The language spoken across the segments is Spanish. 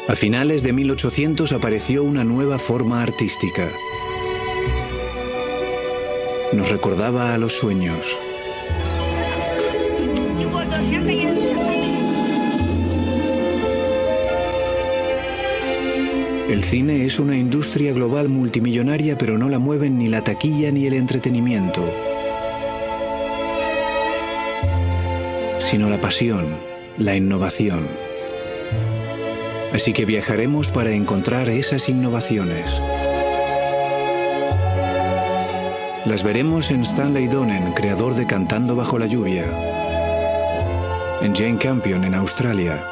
A finales de 1800 apareció una nueva forma artística. Nos recordaba a los sueños. El cine es una industria global multimillonaria, pero no la mueven ni la taquilla ni el entretenimiento, sino la pasión, la innovación. Así que viajaremos para encontrar esas innovaciones. Las veremos en Stanley Donen, creador de Cantando bajo la lluvia, en Jane Campion en Australia,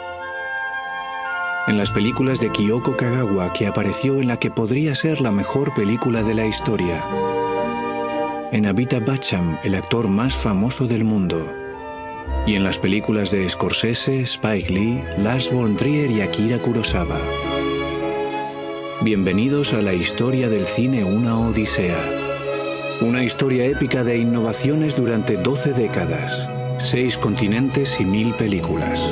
en las películas de Kyoko Kagawa, que apareció en la que podría ser la mejor película de la historia, en Amitabh Bachchan, el actor más famoso del mundo, y en las películas de Scorsese, Spike Lee, Lars von Trier y Akira Kurosawa. Bienvenidos a la historia del cine, una odisea. Una historia épica de innovaciones durante 12 décadas, 6 continentes y 1000 películas.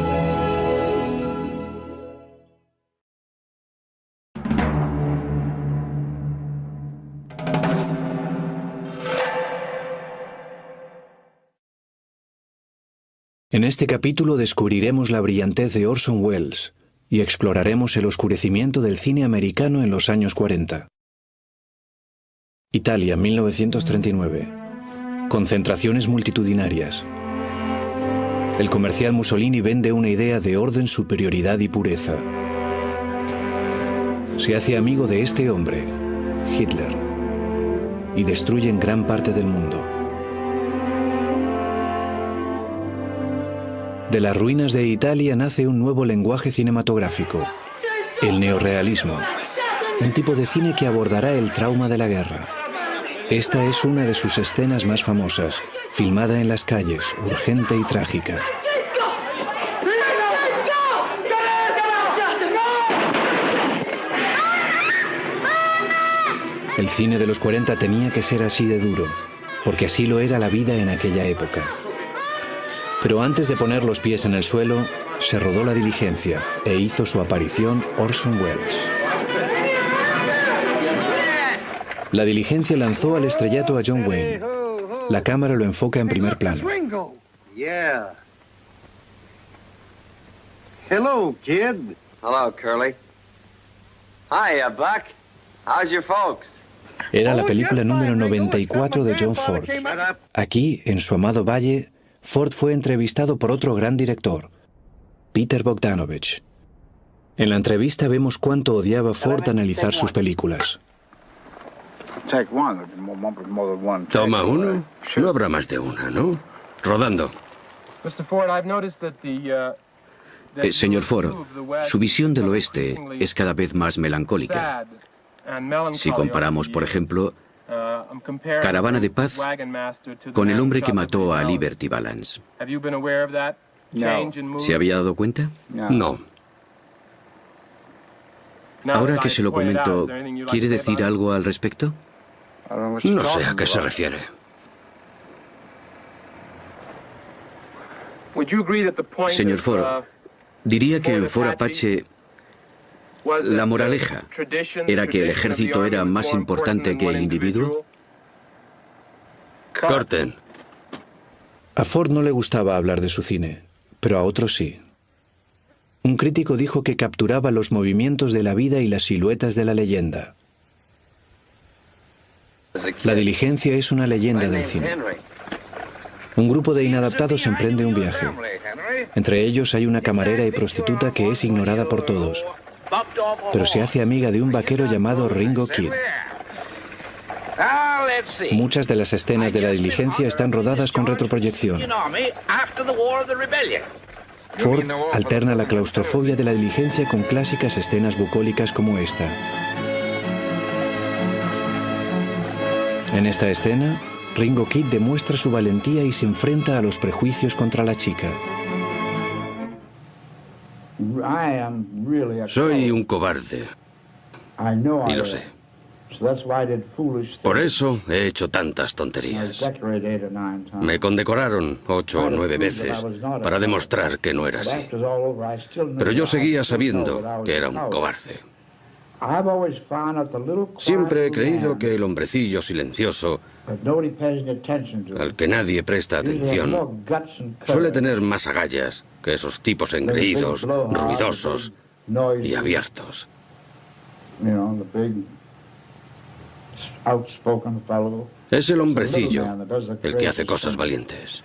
En este capítulo descubriremos la brillantez de Orson Welles y exploraremos el oscurecimiento del cine americano en los años 40. Italia, 1939. Concentraciones multitudinarias. El comercial Mussolini vende una idea de orden, superioridad y pureza. Se hace amigo de este hombre, Hitler, y destruye en gran parte del mundo. De las ruinas de Italia nace un nuevo lenguaje cinematográfico, el neorrealismo, un tipo de cine que abordará el trauma de la guerra. Esta es una de sus escenas más famosas, filmada en las calles, urgente y trágica. El cine de los 40 tenía que ser así de duro, porque así lo era la vida en aquella época. Pero antes de poner los pies en el suelo, se rodó La Diligencia e hizo su aparición Orson Welles. La Diligencia lanzó al estrellato a John Wayne. La cámara lo enfoca en primer plano. Hello, kid. Hello, Curly. Hiya, Buck. How's your folks? Era la película número 94 de John Ford. Aquí, en su amado valle, Ford fue entrevistado por otro gran director, Peter Bogdanovich. En la entrevista vemos cuánto odiaba Ford analizar sus películas. Toma uno. No habrá más de una, ¿no? Rodando. Señor Ford, su visión del oeste es cada vez más melancólica. Si comparamos, por ejemplo, Caravana de Paz con El hombre que mató a Liberty Balance. ¿Se había dado cuenta? No. Ahora que se lo comento, ¿quiere decir algo al respecto? No sé a qué se refiere. Señor Ford, diría que en Fort Apache la moraleja era que el ejército era más importante que el individuo. Corten. A Ford no le gustaba hablar de su cine, pero a otros sí. Un crítico dijo que capturaba los movimientos de la vida y las siluetas de la leyenda. La Diligencia es una leyenda del cine. Un grupo de inadaptados emprende un viaje. Entre ellos hay una camarera y prostituta que es ignorada por todos, pero se hace amiga de un vaquero llamado Ringo Kid. Muchas de las escenas de La Diligencia están rodadas con retroproyección. Ford alterna la claustrofobia de La Diligencia con clásicas escenas bucólicas como esta. En esta escena, Ringo Kid demuestra su valentía y se enfrenta a los prejuicios contra la chica. Soy un cobarde. Y lo sé. Por eso he hecho tantas tonterías. Me condecoraron 8 o 9 veces para demostrar que no era así. Pero yo seguía sabiendo que era un cobarde. Siempre he creído que el hombrecillo silencioso, al que nadie presta atención, suele tener más agallas que esos tipos engreídos, ruidosos y abiertos. Es el hombrecillo el que hace cosas valientes.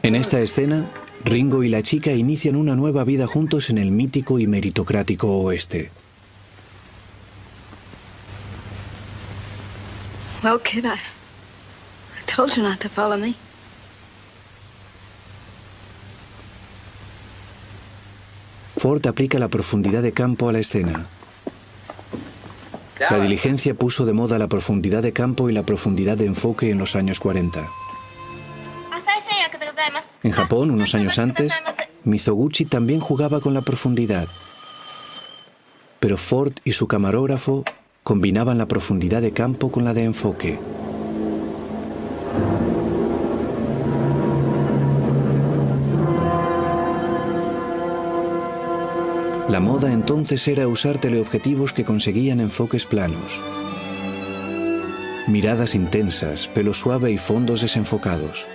En esta escena, Ringo y la chica inician una nueva vida juntos en el mítico y meritocrático oeste. Well, kid, I told you not to follow me. Ford aplica la profundidad de campo a la escena. La diligencia puso de moda la profundidad de campo y la profundidad de enfoque en los años 40. En Japón, unos años antes, Mizoguchi también jugaba con la profundidad. Pero Ford y su camarógrafo combinaban la profundidad de campo con la de enfoque. La moda entonces era usar teleobjetivos que conseguían enfoques planos. Miradas intensas, pelo suave y fondos desenfocados.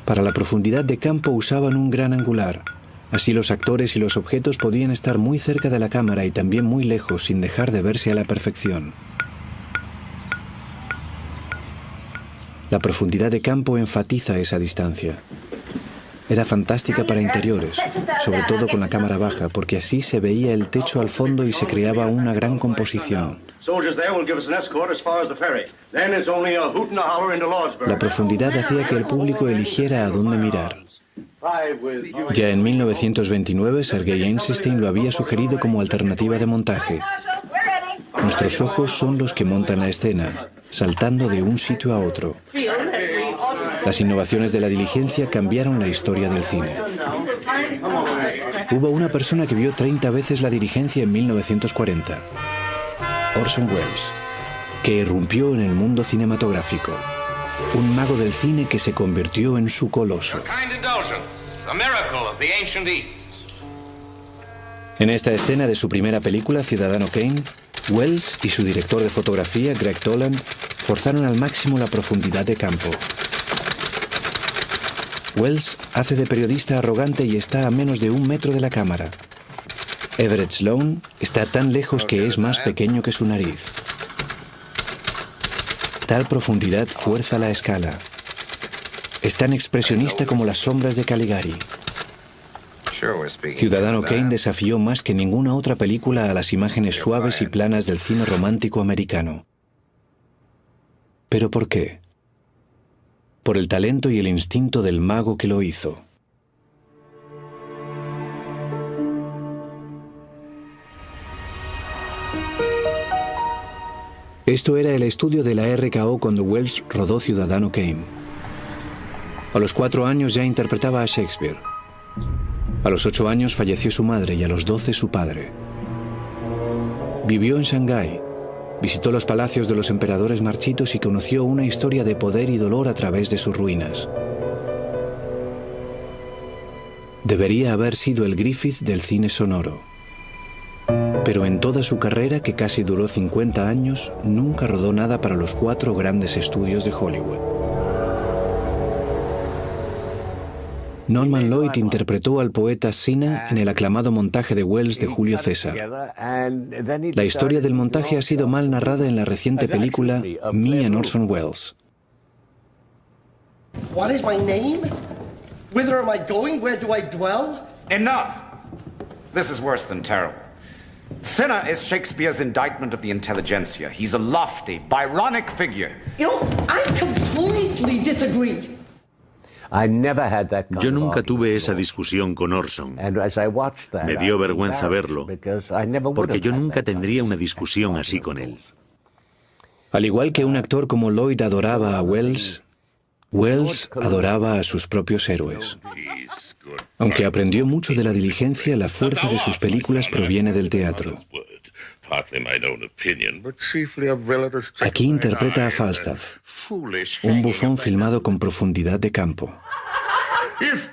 Para la profundidad de campo usaban un gran angular. Así los actores y los objetos podían estar muy cerca de la cámara y también muy lejos sin dejar de verse a la perfección. La profundidad de campo enfatiza esa distancia. Era fantástica para interiores, sobre todo con la cámara baja, porque así se veía el techo al fondo y se creaba una gran composición. La profundidad hacía que el público eligiera a dónde mirar. Ya en 1929, Sergei Eisenstein lo había sugerido como alternativa de montaje. Nuestros ojos son los que montan la escena, saltando de un sitio a otro. Las innovaciones de la diligencia cambiaron la historia del cine. Hubo una persona que vio 30 veces la diligencia en 1940, Orson Welles, que irrumpió en el mundo cinematográfico. Un mago del cine que se convirtió en su coloso. En esta escena de su primera película, Ciudadano Kane, Welles y su director de fotografía, Greg Toland, forzaron al máximo la profundidad de campo. Welles hace de periodista arrogante y está a menos de 1 metro de la cámara. Everett Sloane está tan lejos que es más pequeño que su nariz. Tal profundidad fuerza la escala. Es tan expresionista como las sombras de Caligari. Ciudadano Kane desafió más que ninguna otra película a las imágenes suaves y planas del cine romántico americano. ¿Pero por qué? Por el talento y el instinto del mago que lo hizo. Esto era el estudio de la RKO cuando Welles rodó Ciudadano Kane. A los 4 años ya interpretaba a Shakespeare. A los 8 años falleció su madre y a los 12 su padre. Vivió en Shanghái, visitó los palacios de los emperadores marchitos y conoció una historia de poder y dolor a través de sus ruinas. Debería haber sido el Griffith del cine sonoro. Pero en toda su carrera, que casi duró 50 años, nunca rodó nada para los 4 grandes estudios de Hollywood. Norman Lloyd interpretó al poeta Cinna en el aclamado montaje de Welles de Julio César. La historia del montaje ha sido mal narrada en la reciente película Me and Orson Welles. What is my name? Whither am I going? Where do I dwell? Enough! This is worse than terrible. Cinna is Shakespeare's indictment of the intelligentsia. He's a lofty, Byronic figure. You know, I completely disagree. Yo nunca tuve esa discusión con Orson. Me dio vergüenza verlo, porque yo nunca tendría una discusión así con él. Al igual que un actor como Lloyd adoraba a Welles, Welles adoraba a sus propios héroes. Aunque aprendió mucho de la diligencia, la fuerza de sus películas proviene del teatro. Aquí interpreta a Falstaff, un bufón filmado con profundidad de campo.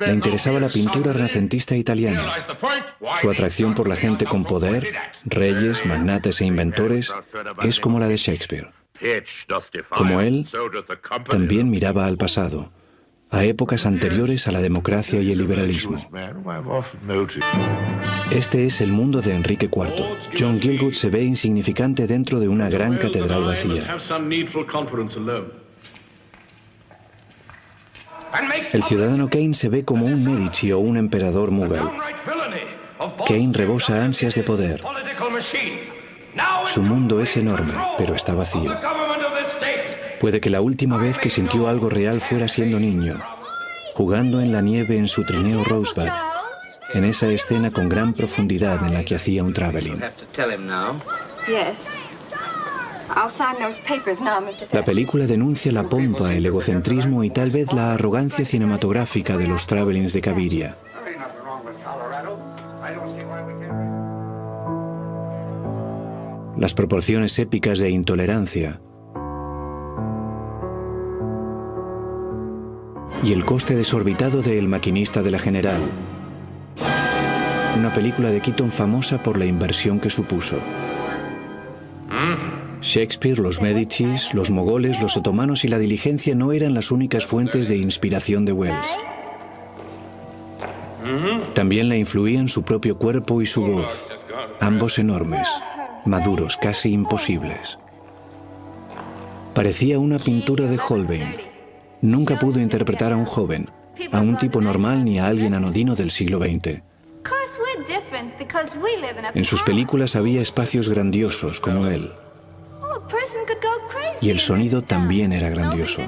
Le interesaba la pintura renacentista italiana. Su atracción por la gente con poder, reyes, magnates e inventores, es como la de Shakespeare. Como él, también miraba al pasado, a épocas anteriores a la democracia y el liberalismo. Este es el mundo de Enrique IV. John Gielgud se ve insignificante dentro de una gran catedral vacía. El ciudadano Kane se ve como un Medici o un emperador mughal. Kane rebosa ansias de poder. Su mundo es enorme, pero está vacío. Puede que la última vez que sintió algo real fuera siendo niño, jugando en la nieve en su trineo Rosebud, en esa escena con gran profundidad en la que hacía un traveling. La película denuncia la pompa, el egocentrismo y tal vez la arrogancia cinematográfica de los travelings de Cabiria. Las proporciones épicas de intolerancia y el coste desorbitado de El maquinista de la General. Una película de Keaton famosa por la inversión que supuso. Shakespeare, los Médicis, los mogoles, los otomanos y la diligencia no eran las únicas fuentes de inspiración de Wells. También la influían su propio cuerpo y su voz, ambos enormes, maduros, casi imposibles. Parecía una pintura de Holbein. Nunca pudo interpretar a un joven, a un tipo normal ni a alguien anodino del siglo XX. En sus películas había espacios grandiosos como él. Y el sonido también era grandioso.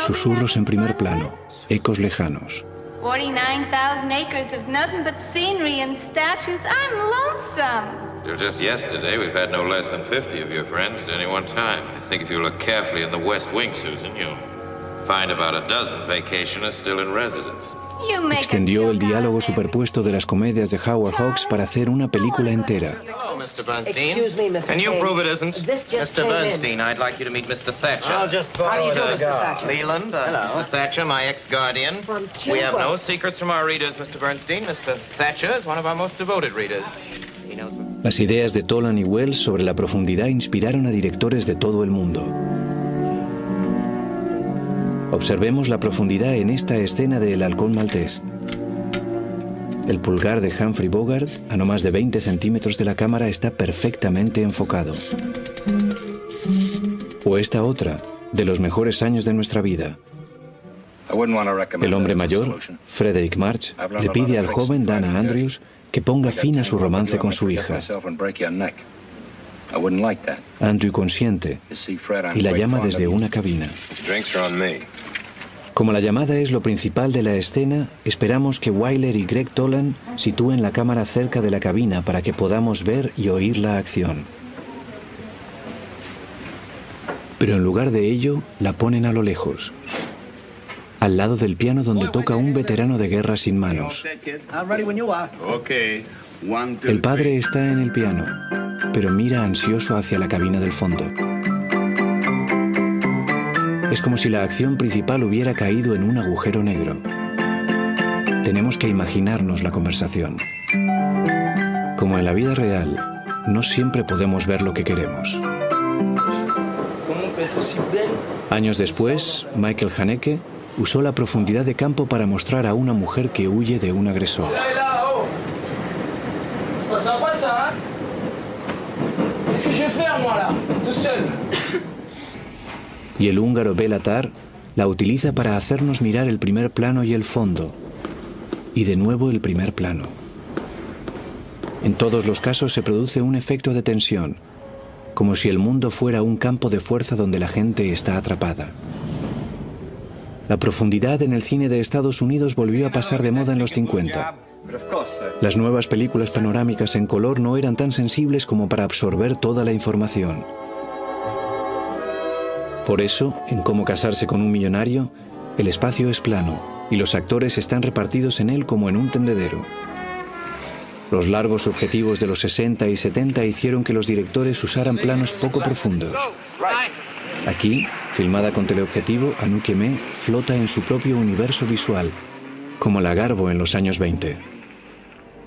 Susurros en primer plano, ecos lejanos. 49,000 acres of nothing but scenery and statues. I'm lonesome. Just yesterday, we've had no less than 50 of your friends at any one time. I think if you look carefully in the West Wing, Susan, you'll find about a dozen vacationers still in residence. Extendió el diálogo superpuesto de las comedias de Howard Hawks para hacer una película entera. Hello, Mr. Bernstein. Excuse me, Mr. Can you prove it isn't? Mr. Bernstein, I'd like you to meet Mr. Thatcher. I'll just borrow How do you do, Mr. Thatcher? Leland, Mr. Thatcher, my ex-guardian. We have no secrets from our readers, Mr. Bernstein. Mr. Thatcher is one of our most devoted readers. Las ideas de Toland y Wells sobre la profundidad inspiraron a directores de todo el mundo. Observemos la profundidad en esta escena de El halcón maltés. El pulgar de Humphrey Bogart, a no más de 20 centímetros de la cámara, está perfectamente enfocado. O esta otra, de los mejores años de nuestra vida. El hombre mayor, Frederick March, le pide al joven Dana Andrews que ponga fin a su romance con su hija. Andrew consiente y la llama desde una cabina. Como la llamada es lo principal de la escena, esperamos que Wyler y Greg Toland sitúen la cámara cerca de la cabina para que podamos ver y oír la acción. Pero en lugar de ello, la ponen a lo lejos, al lado del piano donde toca un veterano de guerra sin manos. El padre está en el piano, pero mira ansioso hacia la cabina del fondo. Es como si la acción principal hubiera caído en un agujero negro. Tenemos que imaginarnos la conversación. Como en la vida real, no siempre podemos ver lo que queremos. Años después, Michael Haneke usó la profundidad de campo para mostrar a una mujer que huye de un agresor. Y el húngaro Béla Tarr la utiliza para hacernos mirar el primer plano y el fondo, y de nuevo el primer plano. En todos los casos se produce un efecto de tensión, como si el mundo fuera un campo de fuerza donde la gente está atrapada. La profundidad en el cine de Estados Unidos volvió a pasar de moda en los 50. Las nuevas películas panorámicas en color no eran tan sensibles como para absorber toda la información. Por eso, en Cómo casarse con un millonario, el espacio es plano, y los actores están repartidos en él como en un tendedero. Los largos objetivos de los 60 y 70 hicieron que los directores usaran planos poco profundos. Aquí, filmada con teleobjetivo, Anouk Aimée flota en su propio universo visual, como la Garbo en los años 20.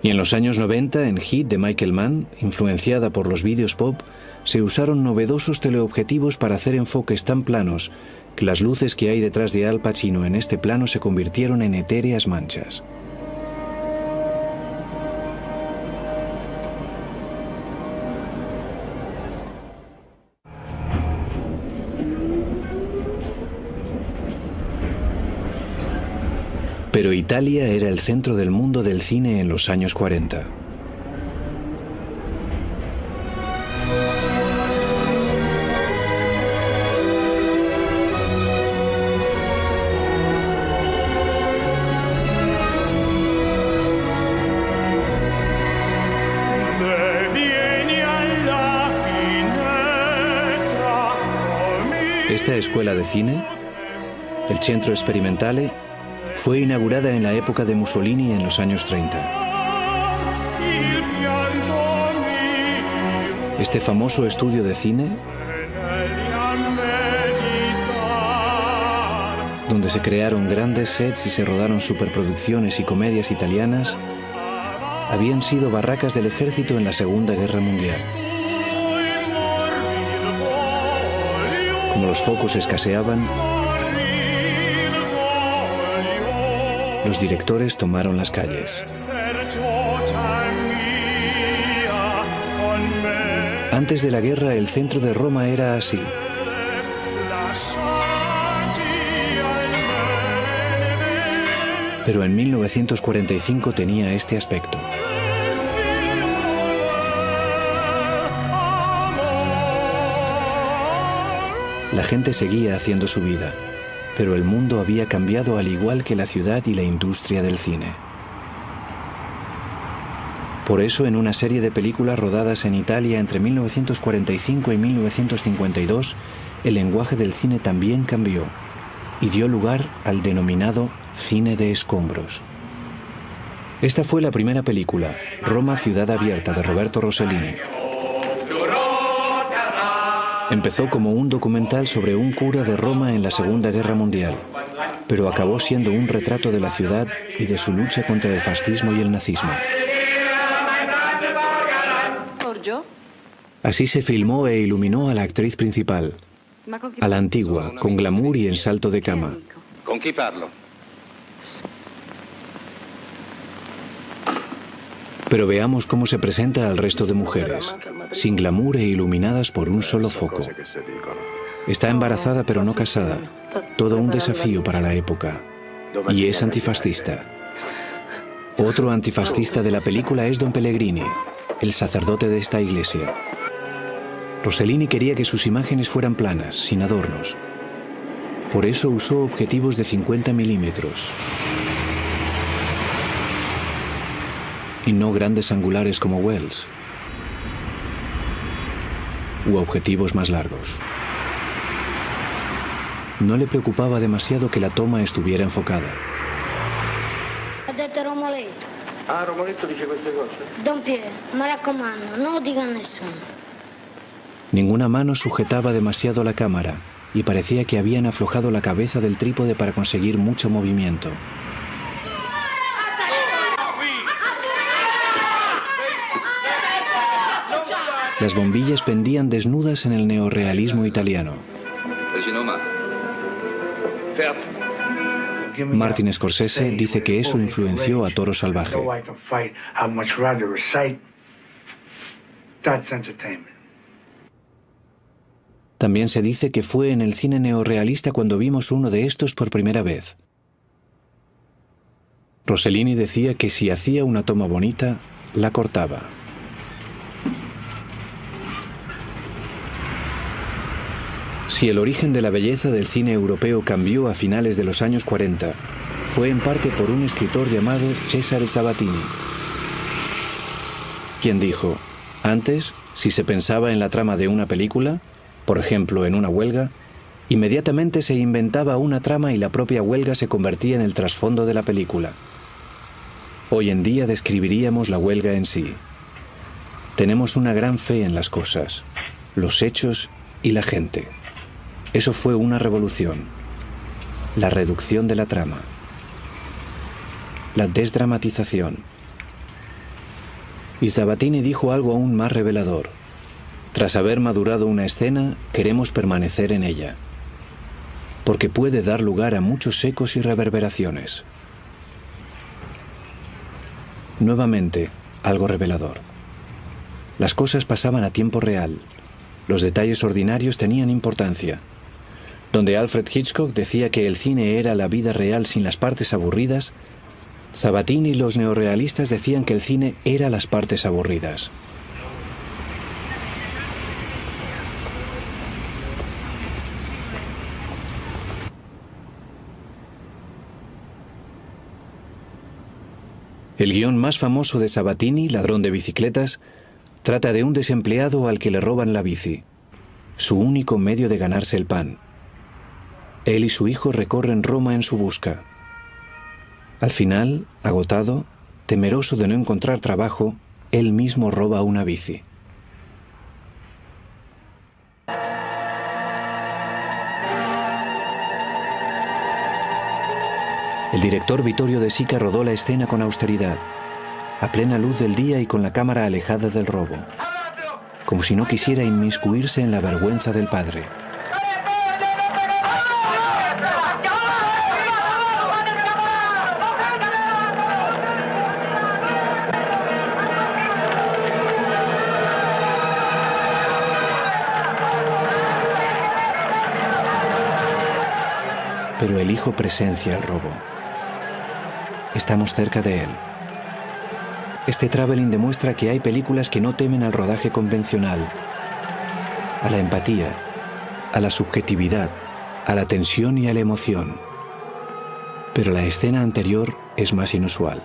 Y en los años 90, en Hit de Michael Mann, influenciada por los vídeos pop, se usaron novedosos teleobjetivos para hacer enfoques tan planos que las luces que hay detrás de Al Pacino en este plano se convirtieron en etéreas manchas. Pero Italia era el centro del mundo del cine en los años 40. Esta escuela de cine, el Centro Sperimentale, fue inaugurada en la época de Mussolini en los años 30. Este famoso estudio de cine, donde se crearon grandes sets y se rodaron superproducciones y comedias italianas, habían sido barracas del ejército en la Segunda Guerra Mundial. Como los focos escaseaban, los directores tomaron las calles. Antes de la guerra, el centro de Roma era así. Pero en 1945 tenía este aspecto. La gente seguía haciendo su vida, pero el mundo había cambiado al igual que la ciudad y la industria del cine. Por eso, en una serie de películas rodadas en Italia entre 1945 y 1952, el lenguaje del cine también cambió y dio lugar al denominado cine de escombros. Esta fue la primera película, Roma, ciudad abierta, de Roberto Rossellini. Empezó como un documental sobre un cura de Roma en la Segunda Guerra Mundial, pero acabó siendo un retrato de la ciudad y de su lucha contra el fascismo y el nazismo. Así se filmó e iluminó a la actriz principal, a la antigua, con glamour y en salto de cama. ¿Con chi parlo? Pero veamos cómo se presenta al resto de mujeres, sin glamour e iluminadas por un solo foco. Está embarazada pero no casada, todo un desafío para la época. Y es antifascista. Otro antifascista de la película es Don Pellegrini, el sacerdote de esta iglesia. Rossellini quería que sus imágenes fueran planas, sin adornos. Por eso usó objetivos de 50 milímetros. Y no grandes angulares como Wells, u objetivos más largos. No le preocupaba demasiado que la toma estuviera enfocada. Ha detto Romoletto. Ah, Romoletto dice queste cose? Don Pier, mi raccomando, non lo dica a nessuno. Ninguna mano sujetaba demasiado la cámara y parecía que habían aflojado la cabeza del trípode para conseguir mucho movimiento. Las bombillas pendían desnudas en el neorrealismo italiano. Martin Scorsese dice que eso influenció a Toro Salvaje. También se dice que fue en el cine neorrealista cuando vimos uno de estos por primera vez. Rossellini decía que si hacía una toma bonita, la cortaba. Si el origen de la belleza del cine europeo cambió a finales de los años 40, fue en parte por un escritor llamado Cesare Sabatini, quien dijo, antes, si se pensaba en la trama de una película, por ejemplo en una huelga, Inmediatamente se inventaba una trama y la propia huelga se convertía en el trasfondo de la película. Hoy en día describiríamos la huelga en sí. Tenemos una gran fe en las cosas, los hechos y la gente. Eso fue una revolución. La reducción de la trama. La desdramatización. Y Sabatini dijo algo aún más revelador. Tras haber madurado una escena, queremos permanecer en ella, porque puede dar lugar a muchos ecos y reverberaciones. Nuevamente, algo revelador. Las cosas pasaban a tiempo real. Los detalles ordinarios tenían importancia. Donde Alfred Hitchcock decía que el cine era la vida real sin las partes aburridas, Sabatini y los neorrealistas decían que el cine era las partes aburridas. El guión más famoso de Sabatini, Ladrón de bicicletas, trata de un desempleado al que le roban la bici, su único medio de ganarse el pan. Él y su hijo recorren Roma en su busca. Al final, agotado, temeroso de no encontrar trabajo, él mismo roba una bici. El director Vittorio De Sica rodó la escena con austeridad, a plena luz del día y con la cámara alejada del robo, como si no quisiera inmiscuirse en la vergüenza del padre. Pero el hijo presencia el robo. Estamos cerca de él. Este traveling demuestra que hay películas que no temen al rodaje convencional, a la empatía, a la subjetividad, a la tensión y a la emoción. Pero la escena anterior es más inusual.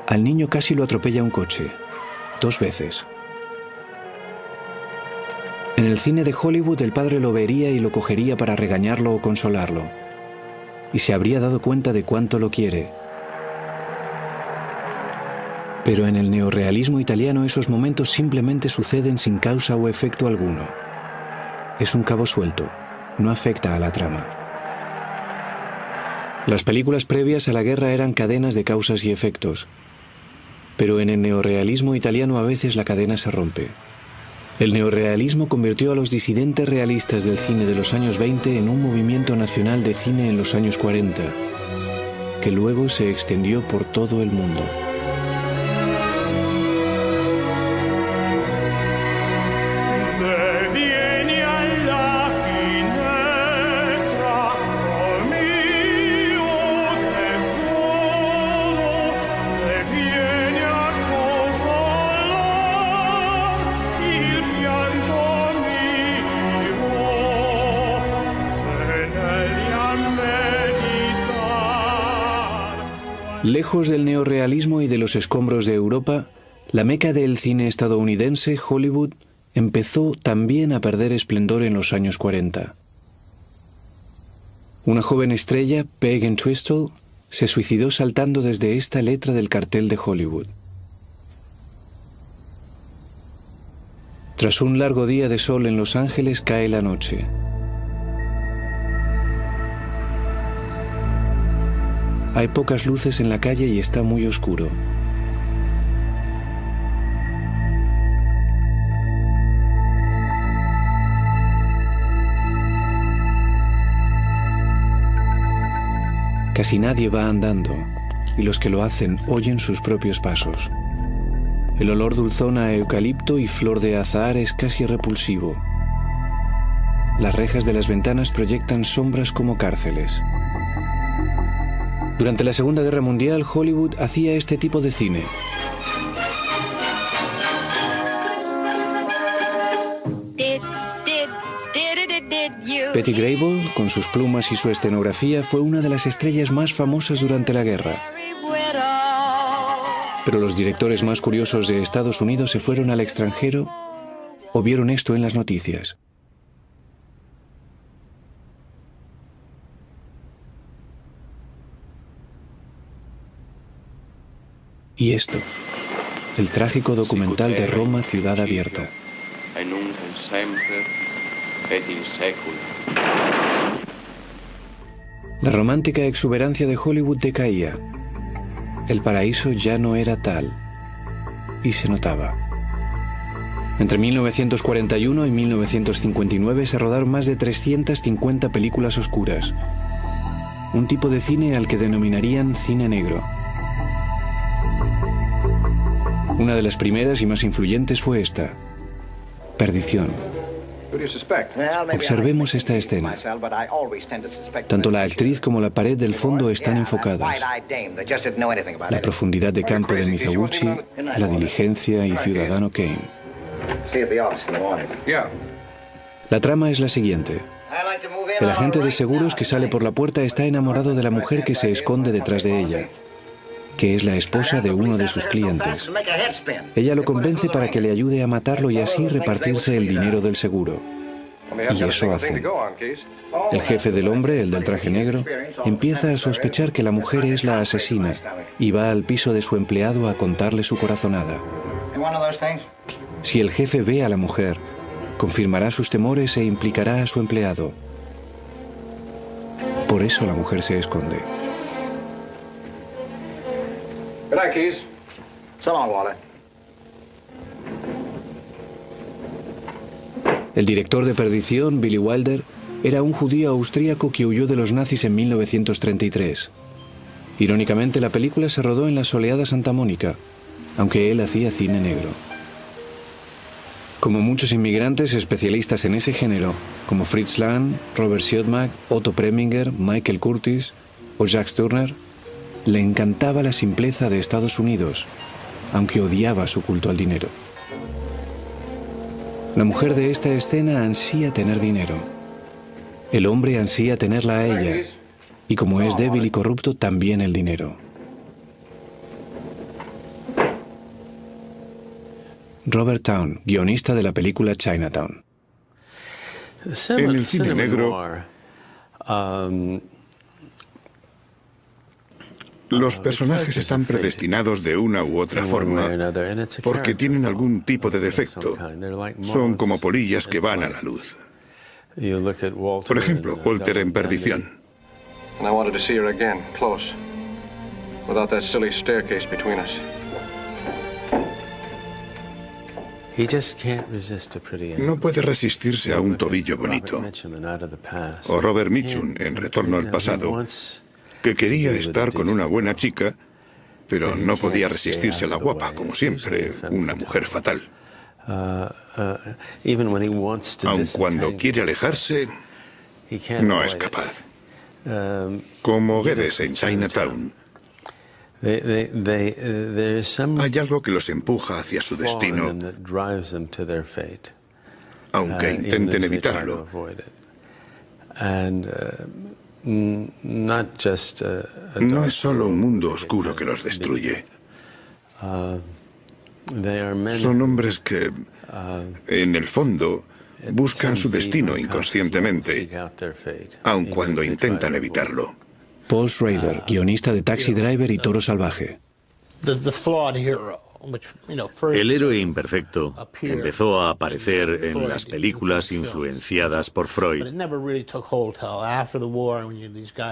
Al niño casi lo atropella un coche, 2 veces. En el cine de Hollywood el padre lo vería y lo cogería para regañarlo o consolarlo, y se habría dado cuenta de cuánto lo quiere. Pero en el neorrealismo italiano esos momentos simplemente suceden sin causa o efecto alguno. Es un cabo suelto, no afecta a la trama. Las películas previas a la guerra eran cadenas de causas y efectos, pero en el neorrealismo italiano a veces la cadena se rompe. El neorrealismo convirtió a los disidentes realistas del cine de los años 20 en un movimiento nacional de cine en los años 40, que luego se extendió por todo el mundo. Lejos del neorrealismo y de los escombros de Europa, la meca del cine estadounidense, Hollywood, empezó también a perder esplendor en los años 40. Una joven estrella, Peg Entwistle, se suicidó saltando desde esta letra del cartel de Hollywood. Tras un largo día de sol en Los Ángeles, cae la noche. Hay pocas luces en la calle y está muy oscuro. Casi nadie va andando, y los que lo hacen oyen sus propios pasos. El olor dulzón a eucalipto y flor de azahar es casi repulsivo. Las rejas de las ventanas proyectan sombras como cárceles. Durante la Segunda Guerra Mundial, Hollywood hacía este tipo de cine. Betty Grable, con sus plumas y su escenografía, fue una de las estrellas más famosas durante la guerra. Pero los directores más curiosos de Estados Unidos se fueron al extranjero o vieron esto en las noticias. Y esto, el trágico documental de Roma Ciudad Abierta. La romántica exuberancia de Hollywood decaía. El paraíso ya no era tal. Y se notaba. Entre 1941 y 1959 se rodaron más de 350 películas oscuras. Un tipo de cine al que denominarían cine negro. Una de las primeras y más influyentes fue esta, Perdición. Observemos esta escena. Tanto la actriz como la pared del fondo están enfocadas. La profundidad de campo de Mizoguchi, la diligencia y Ciudadano Kane. La trama es la siguiente. El agente de seguros que sale por la puerta está enamorado de la mujer que se esconde detrás de ella, que es la esposa de uno de sus clientes. Ella lo convence para que le ayude a matarlo y así repartirse el dinero del seguro. Y eso hacen. El jefe del hombre, el del traje negro, empieza a sospechar que la mujer es la asesina y va al piso de su empleado a contarle su corazonada. Si el jefe ve a la mujer, confirmará sus temores e implicará a su empleado. Por eso la mujer se esconde. El director de Perdición, Billy Wilder, era un judío austríaco que huyó de los nazis en 1933. Irónicamente, la película se rodó en la soleada Santa Mónica, aunque él hacía cine negro. Como muchos inmigrantes especialistas en ese género, como Fritz Lang, Robert Siodmak, Otto Preminger, Michael Curtis o Jacques Turner, le encantaba la simpleza de Estados Unidos, aunque odiaba su culto al dinero. La mujer de esta escena ansía tener dinero. El hombre ansía tenerla a ella, y como es débil y corrupto, también el dinero. Robert Towne, guionista de la película Chinatown. En el cine negro, los personajes están predestinados de una u otra forma porque tienen algún tipo de defecto. Son como polillas que van a la luz. Por ejemplo, Walter en Perdición. No puede resistirse a un tobillo bonito. O Robert Mitchum en Retorno al Pasado, que quería estar con una buena chica, pero no podía resistirse a la guapa, como siempre, una mujer fatal. Aun cuando quiere alejarse, no es capaz. Como Guedes en Chinatown. Hay algo que los empuja hacia su destino, aunque intenten evitarlo. No es solo un mundo oscuro que los destruye. Son hombres que, en el fondo, buscan su destino inconscientemente, aun cuando intentan evitarlo. Paul Schrader, guionista de Taxi Driver y Toro Salvaje. El héroe imperfecto empezó a aparecer en las películas influenciadas por Freud,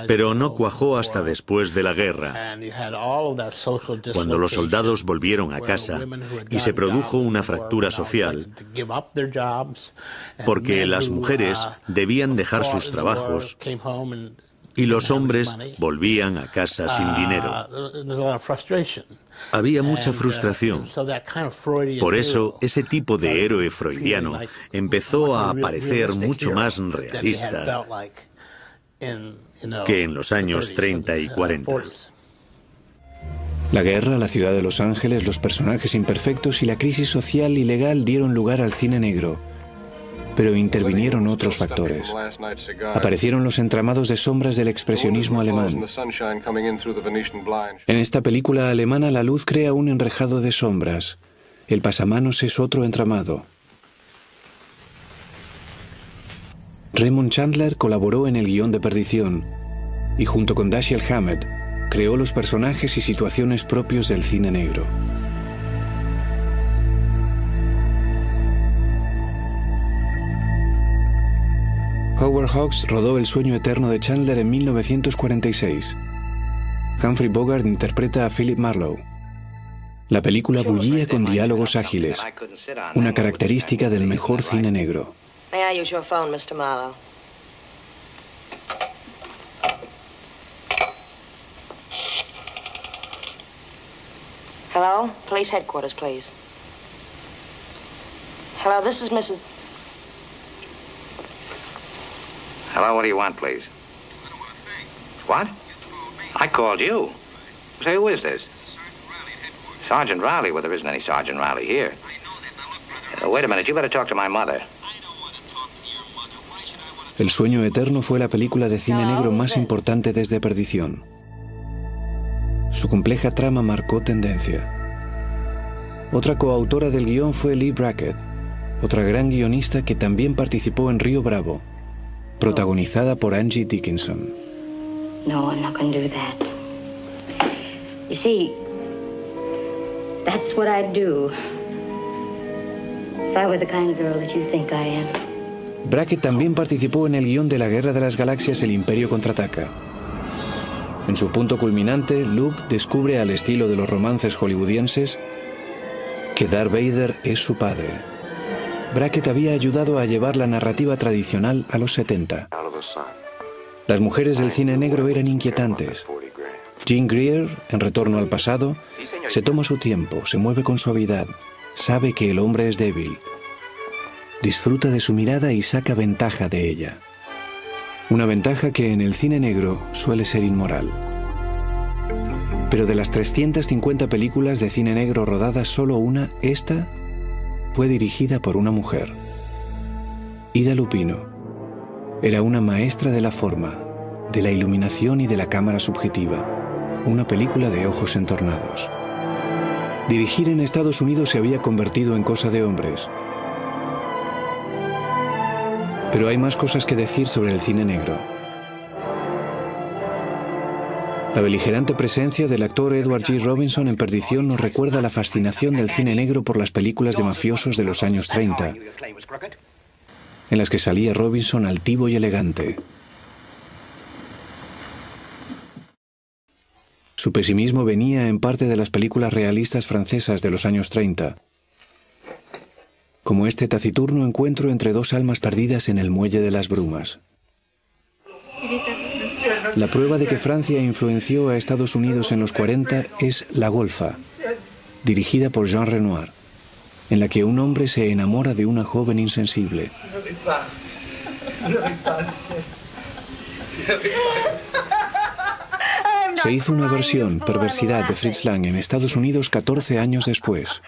pero no cuajó hasta después de la guerra, cuando los soldados volvieron a casa y se produjo una fractura social, porque las mujeres debían dejar sus trabajos y los hombres volvían a casa sin dinero. Había mucha frustración. Por eso, ese tipo de héroe freudiano empezó a aparecer mucho más realista que en los años 30 y 40. La guerra, la ciudad de Los Ángeles, los personajes imperfectos y la crisis social y legal dieron lugar al cine negro. Pero intervinieron otros factores. Aparecieron los entramados de sombras del expresionismo alemán. En esta película alemana la luz crea un enrejado de sombras. El pasamanos es otro entramado. Raymond Chandler colaboró en el guión de Perdición y junto con Dashiell Hammett creó los personajes y situaciones propios del cine negro. Howard Hawks rodó El sueño eterno de Chandler en 1946. Humphrey Bogart interpreta a Philip Marlowe. La película bullía con diálogos ágiles, una característica del mejor cine negro. May I use your phone, Mr. Marlowe? Hello? Police headquarters, please. Hello, this is Mrs. Hello, what do you want, please? What? I called you. Say, who is this? Sergeant Riley? Well, there isn't any Sergeant Riley here. Wait a minute, you better talk to my mother. El sueño eterno fue la película de cine negro más importante desde Perdición. Su compleja trama marcó tendencia. Otra coautora del guión fue Leigh Brackett, otra gran guionista que también participó en Río Bravo, protagonizada por Angie Dickinson. No, I'm not going to do that. You see, that's what I'd do if I were the kind of girl that you think I am. Brackett también participó en el guión de La Guerra de las Galaxias, El Imperio contraataca. En su punto culminante, Luke descubre al estilo de los romances hollywoodienses que Darth Vader es su padre. Brackett había ayudado a llevar la narrativa tradicional a los 70. Las mujeres del cine negro eran inquietantes. Jean Greer, en Retorno al pasado, se toma su tiempo, se mueve con suavidad, sabe que el hombre es débil, disfruta de su mirada y saca ventaja de ella. Una ventaja que en el cine negro suele ser inmoral. Pero de las 350 películas de cine negro rodadas, solo una, esta, fue dirigida por una mujer. Ida Lupino. Era una maestra de la forma, de la iluminación y de la cámara subjetiva. Una película de ojos entornados. Dirigir en Estados Unidos se había convertido en cosa de hombres. Pero hay más cosas que decir sobre el cine negro. La beligerante presencia del actor Edward G. Robinson en Perdición nos recuerda la fascinación del cine negro por las películas de mafiosos de los años 30, en las que salía Robinson altivo y elegante. Su pesimismo venía en parte de las películas realistas francesas de los años 30, como este taciturno encuentro entre dos almas perdidas en el muelle de las brumas. La prueba de que Francia influenció a Estados Unidos en los 40 es La Golfa, dirigida por Jean Renoir, en la que un hombre se enamora de una joven insensible. Se hizo una versión, Perversidad, de Fritz Lang en Estados Unidos 14 años después.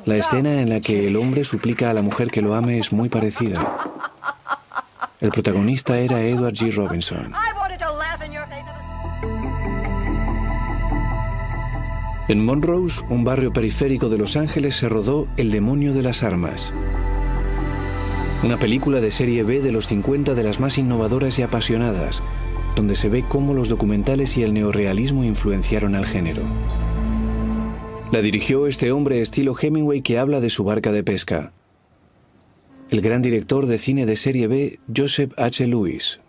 La escena en la que el hombre suplica a la mujer que lo ame es muy parecida. El protagonista era Edward G. Robinson. En Monrose, un barrio periférico de Los Ángeles, se rodó El demonio de las armas. Una película de serie B de los 50 de las más innovadoras y apasionadas, donde se ve cómo los documentales y el neorrealismo influenciaron al género. La dirigió este hombre estilo Hemingway que habla de su barca de pesca. El gran director de cine de serie B, Joseph H. Lewis.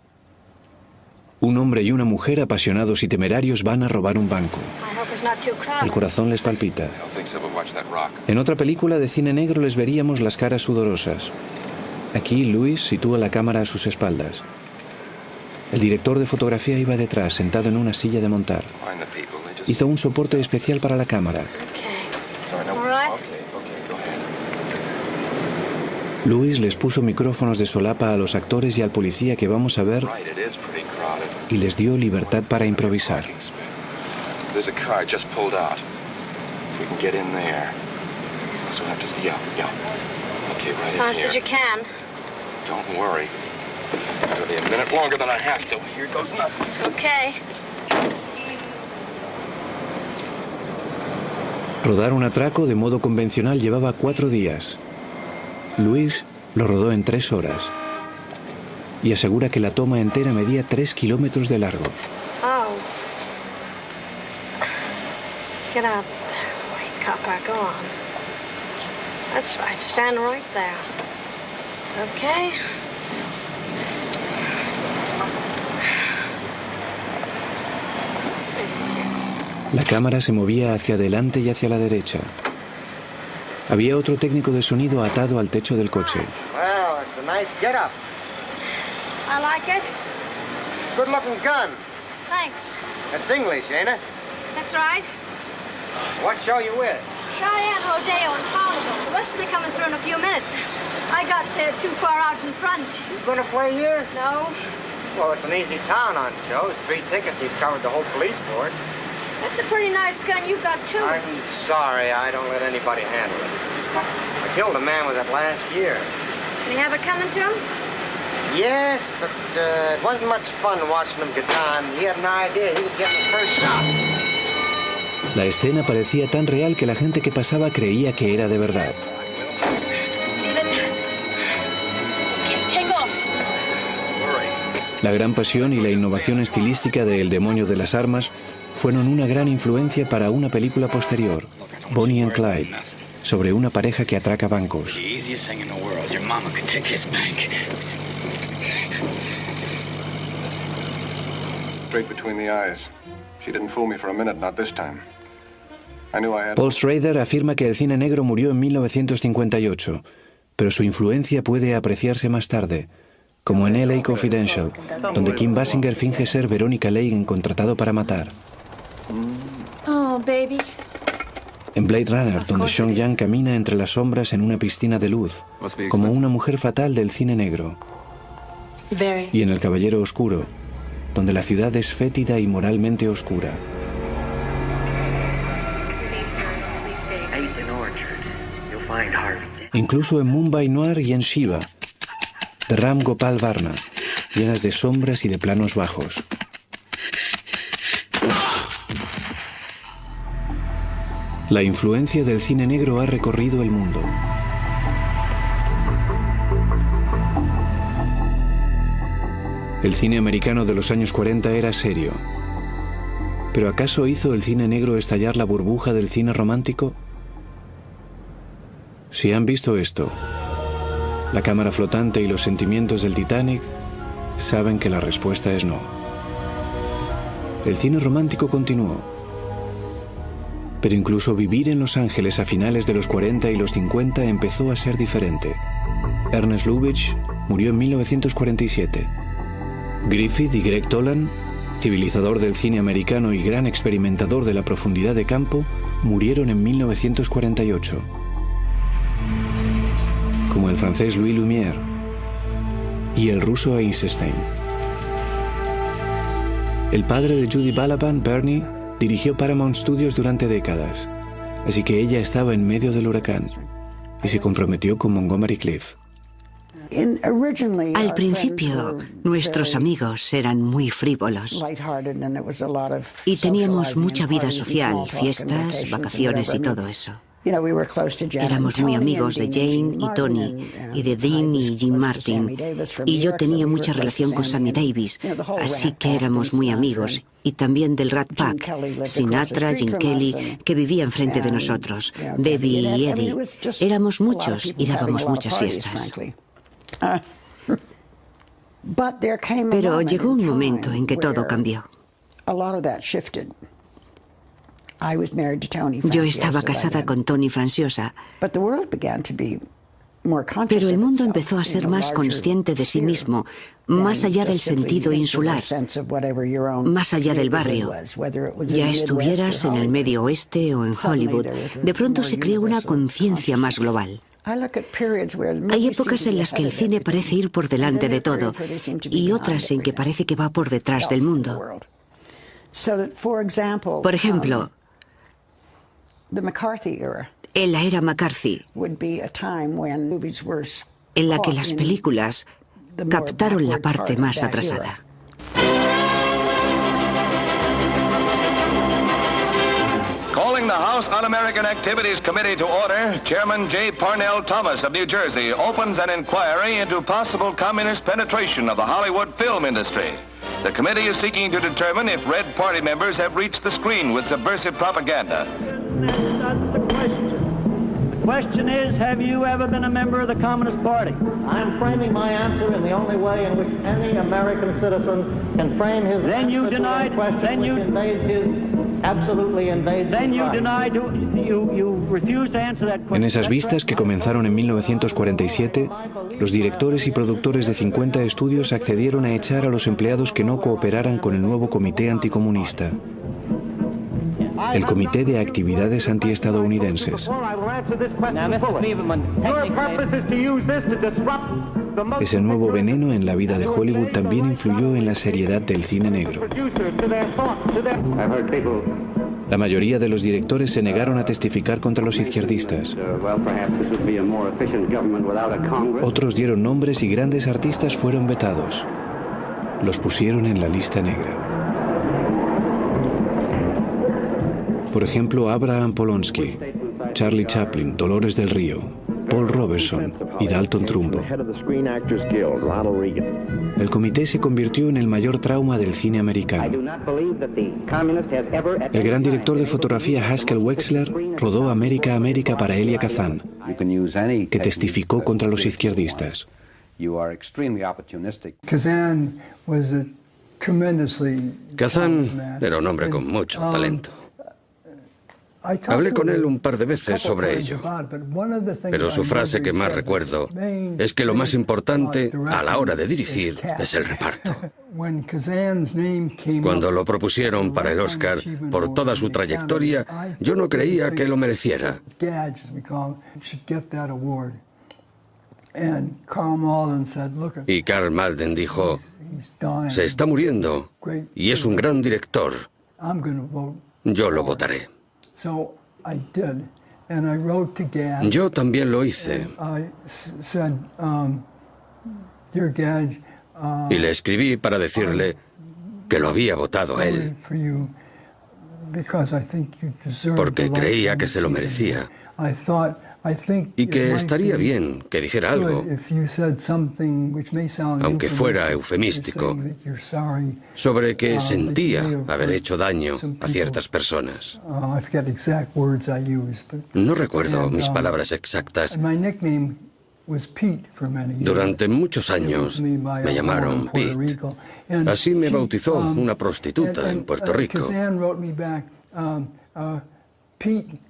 Un hombre y una mujer apasionados y temerarios van a robar un banco. El corazón les palpita. En otra película de cine negro les veríamos las caras sudorosas. Aquí Lewis sitúa la cámara a sus espaldas. El director de fotografía iba detrás, sentado en una silla de montar. Hizo un soporte especial para la cámara. Lewis les puso micrófonos de solapa a los actores y al policía que vamos a ver y les dio libertad para improvisar. Rodar un atraco de modo convencional llevaba 4 días. Lewis lo rodó en 3 horas y asegura que la toma entera medía 3 kilómetros de largo. Get out there. Wait, copper, go on. That's right. Stand right there. Okay. This is it. La cámara se movía hacia adelante y hacia la derecha. Había otro técnico de sonido atado al techo del coche. Well, it's a nice get-up. I like it. Good-looking gun. Thanks. That's English, ain't it? That's right. What show you with? Cheyenne, Rodeo, and Carnival. The rest will be coming through in a few minutes. I got too far out in front. You gonna play here? No. Well, it's an easy town on shows. 3 tickets, you've covered the whole police force. That's a pretty nice gun. You've got 2. I'm sorry, I don't let anybody handle it. I killed a man with it last year. Can you have it coming to him? Yes, but it wasn't much fun watching him get down. He had an idea he could get the first shot. La escena parecía tan real que la gente que pasaba creía que era de verdad. La gran pasión y la innovación estilística de El demonio de las armas fueron una gran influencia para una película posterior, Bonnie and Clyde, sobre una pareja que atraca bancos. Paul Schrader afirma que el cine negro murió en 1958, pero su influencia puede apreciarse más tarde, como en LA Confidential, donde Kim Basinger finge ser Veronica Lane contratado para matar. Oh, baby. En Blade Runner, donde Sean Young camina entre las sombras en una piscina de luz, como una mujer fatal del cine negro. Y en El Caballero Oscuro, donde la ciudad es fétida y moralmente oscura. Incluso en Mumbai Noir y en Shiva, de Ram Gopal Varma, llenas de sombras y de planos bajos. La influencia del cine negro ha recorrido el mundo. El cine americano de los años 40 era serio. ¿Pero acaso hizo el cine negro estallar la burbuja del cine romántico? Si han visto esto, la cámara flotante y los sentimientos del Titanic, saben que la respuesta es no. El cine romántico continuó. Pero incluso vivir en Los Ángeles a finales de los 40 y los 50 empezó a ser diferente. Ernest Lubitsch murió en 1947. Griffith y Greg Toland, civilizador del cine americano y gran experimentador de la profundidad de campo, murieron en 1948. Como el francés Louis Lumière y el ruso Eisenstein. El padre de Judy Balaban, Bernie, dirigió Paramount Studios durante décadas, así que ella estaba en medio del huracán y se comprometió con Montgomery Clift. Al principio, nuestros amigos eran muy frívolos y teníamos mucha vida social, fiestas, vacaciones y todo eso. Éramos muy amigos de Jane y Tony, y de Dean y Jim Martin, y yo tenía mucha relación con Sammy Davis, así que éramos muy amigos, y también del Rat Pack, Sinatra, Gene Kelly, que vivía enfrente de nosotros, Debbie y Eddie. Éramos muchos y dábamos muchas fiestas. Pero llegó un momento en que todo cambió. Yo estaba casada con Tony Franciosa, pero el mundo empezó a ser más consciente de sí mismo, más allá del sentido insular, más allá del barrio. Ya estuvieras en el Medio Oeste o en Hollywood, de pronto se creó una conciencia más global. Hay épocas en las que el cine parece ir por delante de todo y otras en que parece que va por detrás del mundo. Por ejemplo, en la era McCarthy, en la que las películas captaron la parte más atrasada. Calling the House Un-American Activities Committee to order, Chairman J. Parnell Thomas of New Jersey opens an inquiry into possible communist penetration of the Hollywood film industry. The committee is seeking to determine if Red Party members have reached the screen with subversive propaganda. That's the question. The question is, have you ever been a member of the Communist Party? I'm framing my answer in the only way in which any American citizen can frame his then you denied, then you absolutely invades then you denied, you refused to answer that question. En esas vistas, que comenzaron en 1947, los directores y productores de 50 estudios accedieron a echar a los empleados que no cooperaran con el nuevo comité anticomunista, el Comité de Actividades Antiestadounidenses. Ese nuevo veneno en la vida de Hollywood también influyó en la seriedad del cine negro. La mayoría de los directores se negaron a testificar contra los izquierdistas. Otros dieron nombres y grandes artistas fueron vetados. Los pusieron en la lista negra. Por ejemplo, Abraham Polonsky, Charlie Chaplin, Dolores del Río, Paul Robeson y Dalton Trumbo. El comité se convirtió en el mayor trauma del cine americano. El gran director de fotografía Haskell Wexler rodó América, América para Elia Kazan, que testificó contra los izquierdistas. Kazan era un hombre con mucho talento. Hablé con él un par de veces sobre ello, pero su frase que más recuerdo es que lo más importante a la hora de dirigir es el reparto. Cuando lo propusieron para el Oscar por toda su trayectoria, yo no creía que lo mereciera. Y Karl Malden dijo, se está muriendo y es un gran director. Yo lo votaré. Yo también lo hice. Y le escribí para decirle que lo había votado a él, porque creía que se lo merecía y que estaría bien que dijera algo, aunque fuera eufemístico, sobre que sentía haber hecho daño a ciertas personas. No recuerdo mis palabras exactas. Durante muchos años me llamaron Pete. Así me bautizó una prostituta en Puerto Rico.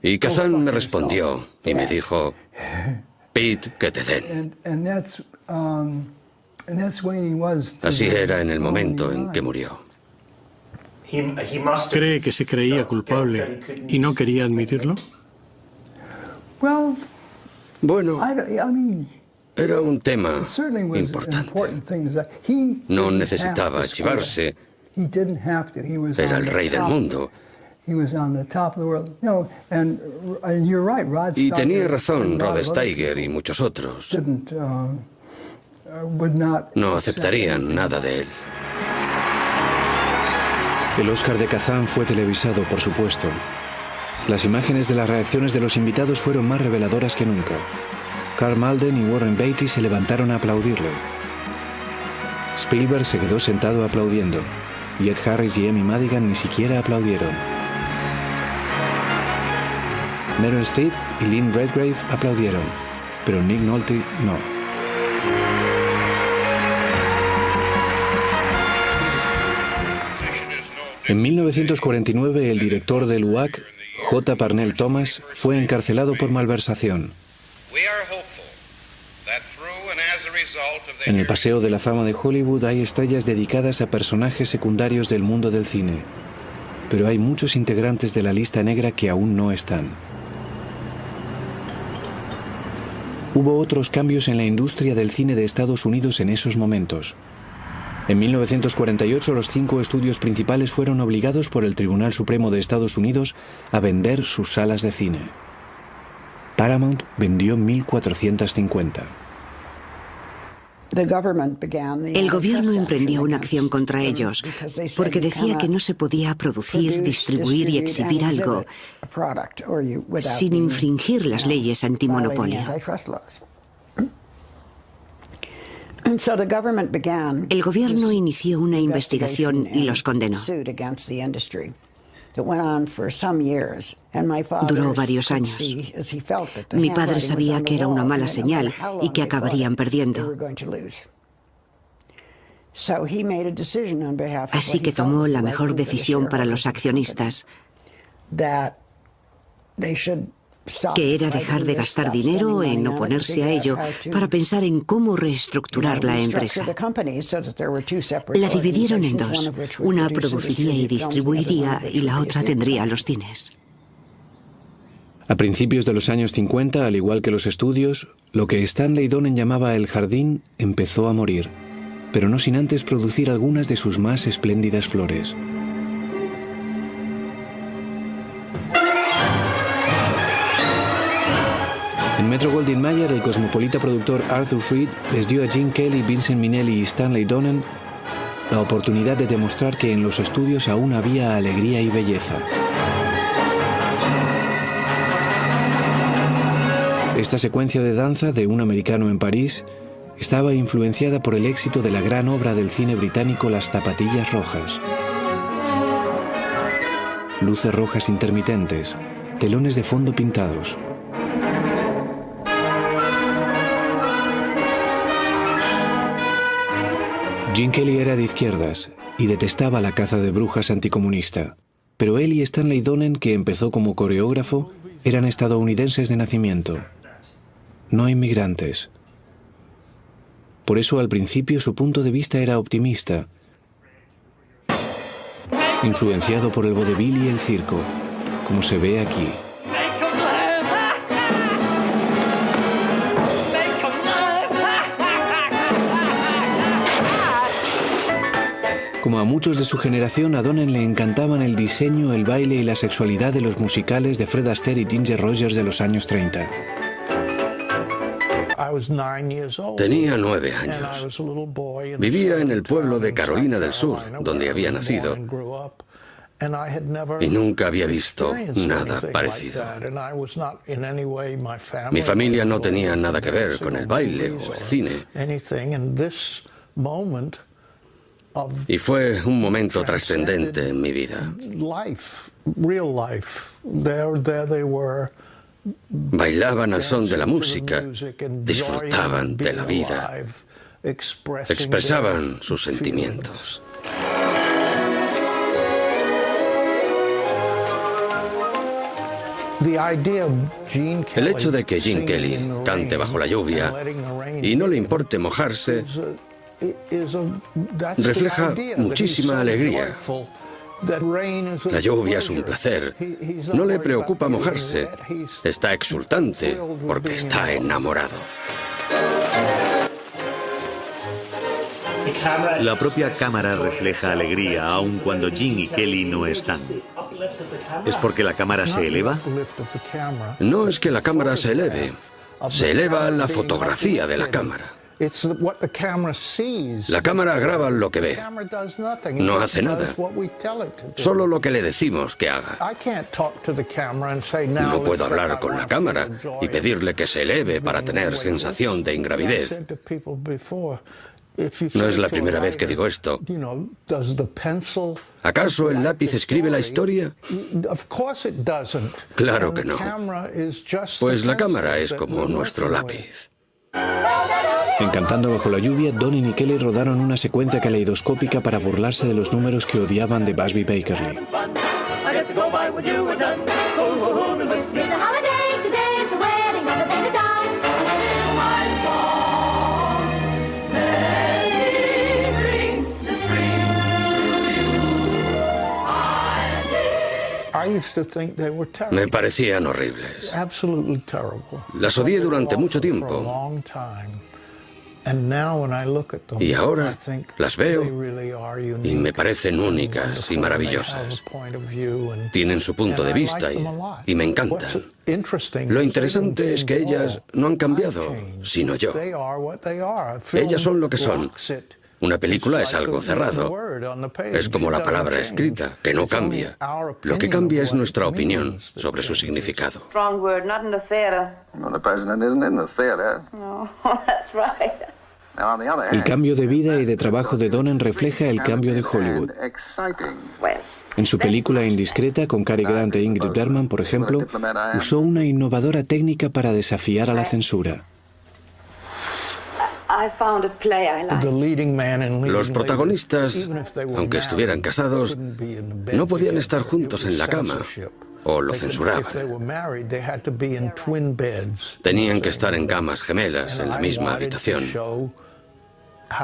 Y Kazan me respondió y me dijo, Pete, que te den. Así era en el momento en que murió. ¿Cree que se creía culpable y no quería admitirlo? Bueno, era un tema importante. No necesitaba archivarse. Era el rey del mundo. Y tenía razón Rod Steiger y muchos otros. No aceptarían nada de él. El Oscar de Kazan fue televisado, por supuesto. Las imágenes de las reacciones de los invitados fueron más reveladoras que nunca. Karl Malden y Warren Beatty se levantaron a aplaudirle. Spielberg se quedó sentado aplaudiendo, y Ed Harris y Amy Madigan ni siquiera aplaudieron. Meryl Streep y Lynn Redgrave aplaudieron, pero Nick Nolte no. En 1949, el director del UAC, J. Parnell Thomas, fue encarcelado por malversación. En el Paseo de la Fama de Hollywood hay estrellas dedicadas a personajes secundarios del mundo del cine, pero hay muchos integrantes de la lista negra que aún no están. Hubo otros cambios en la industria del cine de Estados Unidos en esos momentos. En 1948, los 5 estudios principales fueron obligados por el Tribunal Supremo de Estados Unidos a vender sus salas de cine. Paramount vendió 1.450. El gobierno emprendió una acción contra ellos porque decía que no se podía producir, distribuir y exhibir algo sin infringir las leyes antimonopolio. El gobierno inició una investigación y los condenó. Duró varios años. Mi padre sabía que era una mala señal y que acabarían perdiendo. Así que tomó la mejor decisión para los accionistas, que era dejar de gastar dinero en oponerse a ello para pensar en cómo reestructurar la empresa. La dividieron en dos. Una produciría y distribuiría y la otra tendría los cines. A principios de los años 50, al igual que los estudios, lo que Stanley Donen llamaba el jardín empezó a morir, pero no sin antes producir algunas de sus más espléndidas flores. En Metro-Goldwyn-Mayer, el cosmopolita productor Arthur Freed les dio a Gene Kelly, Vincent Minnelli y Stanley Donen la oportunidad de demostrar que en los estudios aún había alegría y belleza. Esta secuencia de danza de un americano en París estaba influenciada por el éxito de la gran obra del cine británico Las zapatillas rojas. Luces rojas intermitentes, telones de fondo pintados. Gene Kelly era de izquierdas y detestaba la caza de brujas anticomunista, pero él y Stanley Donen, que empezó como coreógrafo, eran estadounidenses de nacimiento, no inmigrantes. Por eso al principio su punto de vista era optimista, influenciado por el vodevil y el circo, como se ve aquí. Como a muchos de su generación, a Donen le encantaban el diseño, el baile y la sexualidad de los musicales de Fred Astaire y Ginger Rogers de los años 30. Tenía 9 años. Vivía en el pueblo de Carolina del Sur, donde había nacido, y nunca había visto nada parecido. Mi familia no tenía nada que ver con el baile o el cine. Y fue un momento trascendente en mi vida. Bailaban al son de la música, disfrutaban de la vida, expresaban sus sentimientos. El hecho de que Gene Kelly cante bajo la lluvia y no le importe mojarse refleja muchísima alegría. La lluvia es un placer. No le preocupa mojarse. Está exultante porque está enamorado. La propia cámara refleja alegría, aun cuando Gene y Kelly no están. ¿Es porque la cámara se eleva? No es que la cámara se eleve. Se eleva la fotografía de la cámara. La cámara graba lo que ve. No hace nada. Solo lo que le decimos que haga. No puedo hablar con la cámara y pedirle que se eleve para tener sensación de ingravidez. No es la primera vez que digo esto. ¿Acaso el lápiz escribe la historia? Claro que no. Pues la cámara es como nuestro lápiz. En Cantando bajo la lluvia, Donen y Kelly rodaron una secuencia caleidoscópica para burlarse de los números que odiaban de Busby Bakerly. Me parecían horribles. Las odié durante mucho tiempo. Y ahora las veo y me parecen únicas y maravillosas. Tienen su punto de vista y me encantan. Lo interesante es que ellas no han cambiado, sino yo. Ellas son lo que son. Una película es algo cerrado. Es como la palabra escrita, que no cambia. Lo que cambia es nuestra opinión sobre su significado. Strong word, not in the theater. No, the president isn't in the theater. No, that's right. El cambio de vida y de trabajo de Donen refleja el cambio de Hollywood. En su película Indiscreta, con Cary Grant e Ingrid Bergman, por ejemplo, usó una innovadora técnica para desafiar a la censura. Los protagonistas, aunque estuvieran casados, no podían estar juntos en la cama, o lo censuraban. Tenían que estar en camas gemelas, en la misma habitación.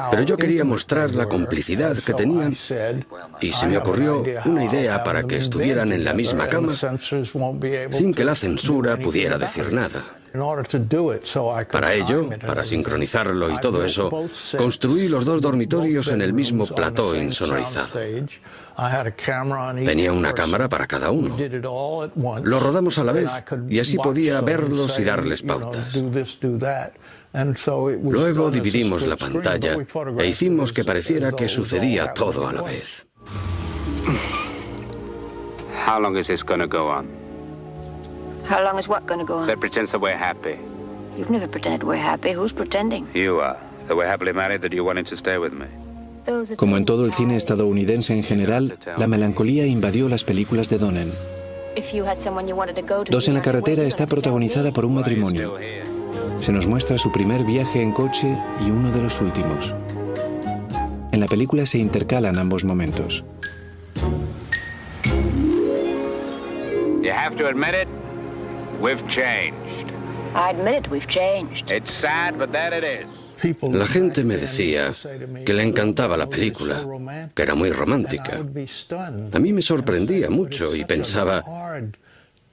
Pero yo quería mostrar la complicidad que tenían y se me ocurrió una idea para que estuvieran en la misma cama sin que la censura pudiera decir nada. Para ello, para sincronizarlo y todo eso, construí los dos dormitorios en el mismo plató insonorizado. Tenía una cámara para cada uno. Lo rodamos a la vez y así podía verlos y darles pautas. Luego dividimos la pantalla e hicimos que pareciera que sucedía todo a la vez. How long is this going to go on? How long is what going to go on? That pretends that we're happy. You've never pretended we're happy. Who's pretending? You are. That we're happily married, that you wanted to stay with me. Como en todo el cine estadounidense en general, la melancolía invadió las películas de Donen. Dos en la carretera está protagonizada por un matrimonio. Se nos muestra su primer viaje en coche y uno de los últimos. En la película se intercalan ambos momentos. You have to admit it, we've changed. I admit it, we've changed. It's sad, but that it is. La gente me decía que le encantaba la película, que era muy romántica. A mí me sorprendía mucho y pensaba,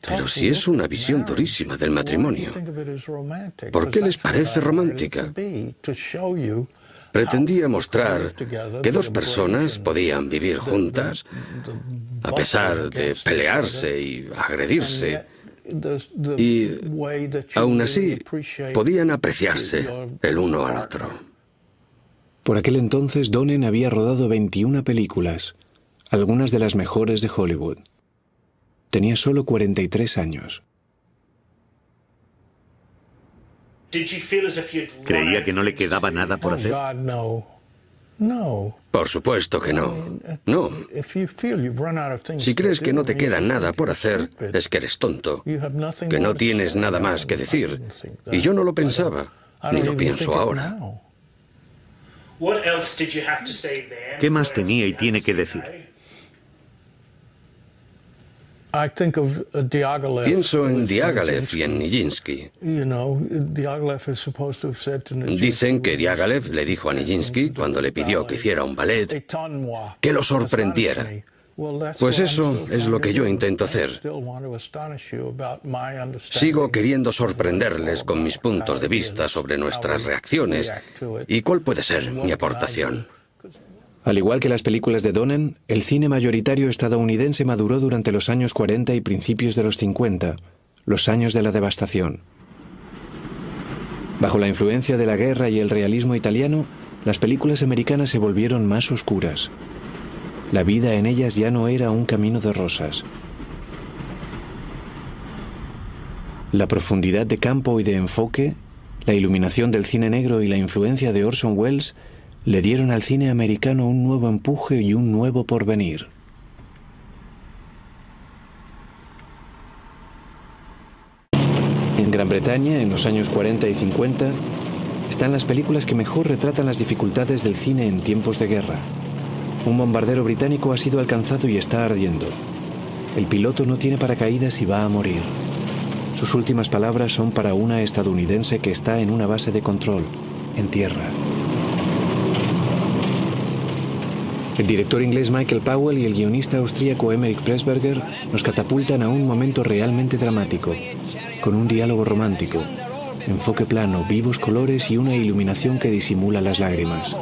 pero si es una visión durísima del matrimonio, ¿por qué les parece romántica? Pretendía mostrar que dos personas podían vivir juntas a pesar de pelearse y agredirse, y aún así podían apreciarse el uno al otro. Por aquel entonces Donen había rodado 21 películas, algunas de las mejores de Hollywood. Tenía solo 43 años. ¿Creía que no le quedaba nada por hacer? Por supuesto que no. No. Si crees que no te queda nada por hacer, es que eres tonto, que no tienes nada más que decir. Y yo no lo pensaba, ni lo pienso ahora. ¿Qué más tenía y tiene que decir? Pienso en Diaghilev y en Nijinsky. Dicen que Diaghilev le dijo a Nijinsky, cuando le pidió que hiciera un ballet, que lo sorprendiera. Pues eso es lo que yo intento hacer. Sigo queriendo sorprenderles con mis puntos de vista sobre nuestras reacciones y cuál puede ser mi aportación. Al igual que las películas de Donen, el cine mayoritario estadounidense maduró durante los años 40 y principios de los 50, los años de la devastación. Bajo la influencia de la guerra y el realismo italiano, las películas americanas se volvieron más oscuras. La vida en ellas ya no era un camino de rosas. La profundidad de campo y de enfoque, la iluminación del cine negro y la influencia de Orson Welles le dieron al cine americano un nuevo empuje y un nuevo porvenir. En Gran Bretaña, en los años 40 y 50, están las películas que mejor retratan las dificultades del cine en tiempos de guerra. Un bombardero británico ha sido alcanzado y está ardiendo. El piloto no tiene paracaídas y va a morir. Sus últimas palabras son para una estadounidense que está en una base de control, en tierra. El director inglés Michael Powell y el guionista austríaco Emmerich Pressburger nos catapultan a un momento realmente dramático, con un diálogo romántico, enfoque plano, vivos colores y una iluminación que disimula las lágrimas.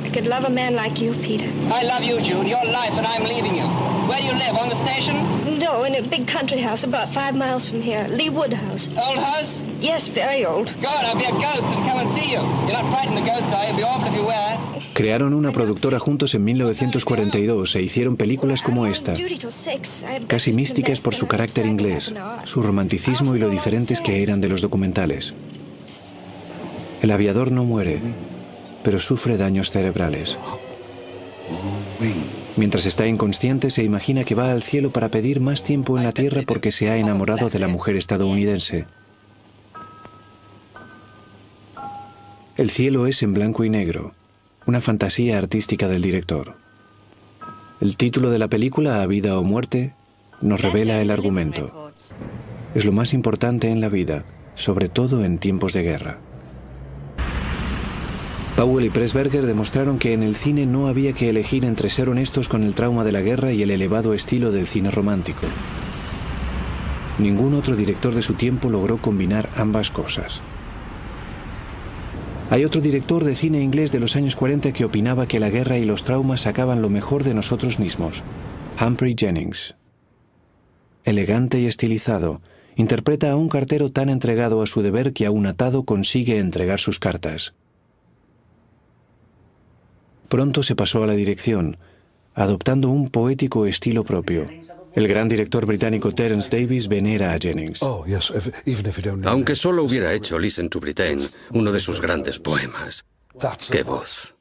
I could love a man like you, Peter. I love you, Jude. Your life, and I'm leaving you. Where do you live? On the station? No, in a big country house about 5 miles from here. Lee Wood House. Old house? Yes, very old. Good, I'll be a ghost and come and see you. You're not frightened of ghosts, are you? Be awful if you were. Crearon una productora juntos en 1942 e hicieron películas como esta, casi místicas por su carácter inglés, su romanticismo y lo diferentes que eran de los documentales. El aviador no muere, pero sufre daños cerebrales. Mientras está inconsciente, se imagina que va al cielo para pedir más tiempo en la tierra porque se ha enamorado de la mujer estadounidense. El cielo es en blanco y negro, una fantasía artística del director. El título de la película, A vida o muerte, nos revela el argumento. Es lo más importante en la vida, sobre todo en tiempos de guerra. Powell y Pressburger demostraron que en el cine no había que elegir entre ser honestos con el trauma de la guerra y el elevado estilo del cine romántico. Ningún otro director de su tiempo logró combinar ambas cosas. Hay otro director de cine inglés de los años 40 que opinaba que la guerra y los traumas sacaban lo mejor de nosotros mismos. Humphrey Jennings. Elegante y estilizado, interpreta a un cartero tan entregado a su deber que aún atado consigue entregar sus cartas. Pronto se pasó a la dirección, adoptando un poético estilo propio. El gran director británico Terence Davies venera a Jennings. Aunque solo hubiera hecho Listen to Britain, uno de sus grandes poemas. ¡Qué voz!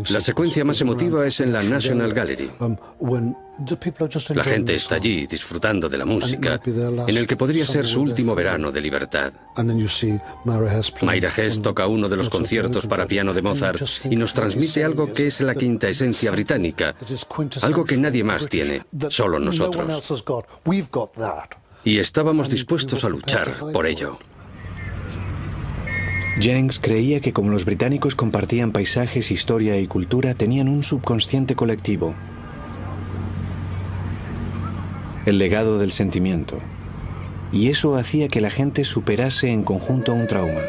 La secuencia más emotiva es en la National Gallery. La gente está allí disfrutando de la música, en el que podría ser su último verano de libertad. Myra Hess toca uno de los conciertos para piano de Mozart y nos transmite algo que es la quinta esencia británica, algo que nadie más tiene, solo nosotros. Y estábamos dispuestos a luchar por ello. Jennings creía que como los británicos compartían paisajes, historia y cultura, tenían un subconsciente colectivo. El legado del sentimiento. Y eso hacía que la gente superase en conjunto un trauma.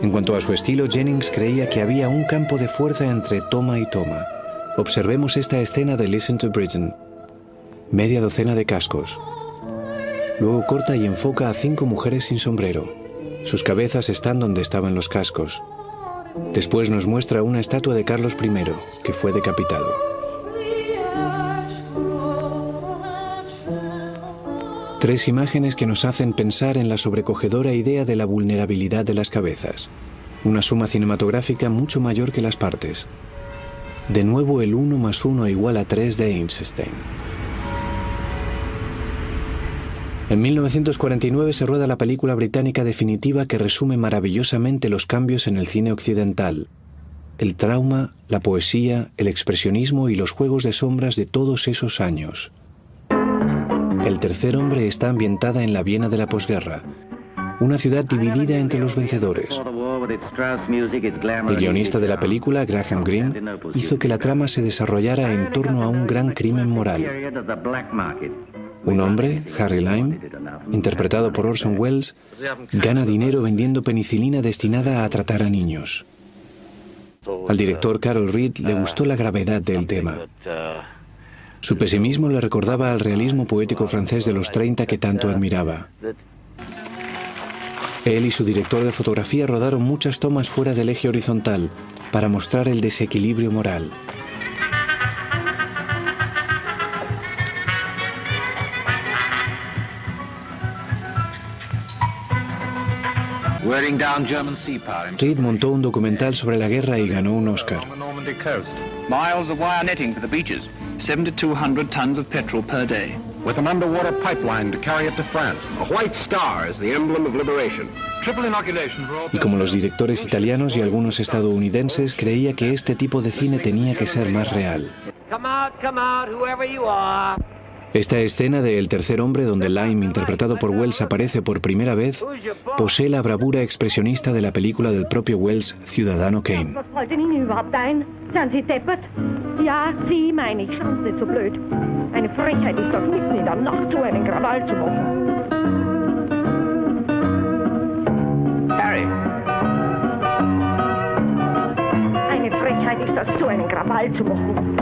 En cuanto a su estilo, Jennings creía que había un campo de fuerza entre toma y toma. Observemos esta escena de Listen to Britain. Media docena de cascos. Luego corta y enfoca a 5 mujeres sin sombrero. Sus cabezas están donde estaban los cascos. Después nos muestra una estatua de Carlos I, que fue decapitado. Tres imágenes que nos hacen pensar en la sobrecogedora idea de la vulnerabilidad de las cabezas. Una suma cinematográfica mucho mayor que las partes. De nuevo el 1 más 1 igual a 3 de Einstein. En 1949 se rueda la película británica definitiva que resume maravillosamente los cambios en el cine occidental. El trauma, la poesía, el expresionismo y los juegos de sombras de todos esos años. El tercer hombre está ambientada en la Viena de la posguerra, una ciudad dividida entre los vencedores. El guionista de la película, Graham Greene, hizo que la trama se desarrollara en torno a un gran crimen moral. Un hombre, Harry Lime, interpretado por Orson Welles, gana dinero vendiendo penicilina destinada a tratar a niños. Al director Carol Reed le gustó la gravedad del tema. Su pesimismo le recordaba al realismo poético francés de los 30 que tanto admiraba. Él y su director de fotografía rodaron muchas tomas fuera del eje horizontal para mostrar el desequilibrio moral. Reed montó un documental sobre la guerra y ganó un Oscar. Miles of wire netting for the beaches, 7,200 tons of petrol per day. With an underwater pipeline to carry it to France. A white star is the emblem of liberation. Triple inoculation for all. Y como los directores italianos y algunos estadounidenses, creía que este tipo de cine tenía que ser más real. Come out, whoever you are. Esta escena de El tercer hombre, donde Lime, interpretado por Welles, aparece por primera vez, posee la bravura expresionista de la película del propio Welles, Ciudadano Kane. Harry. Eine Frechheit ist das, zu einem Krawall zu machen.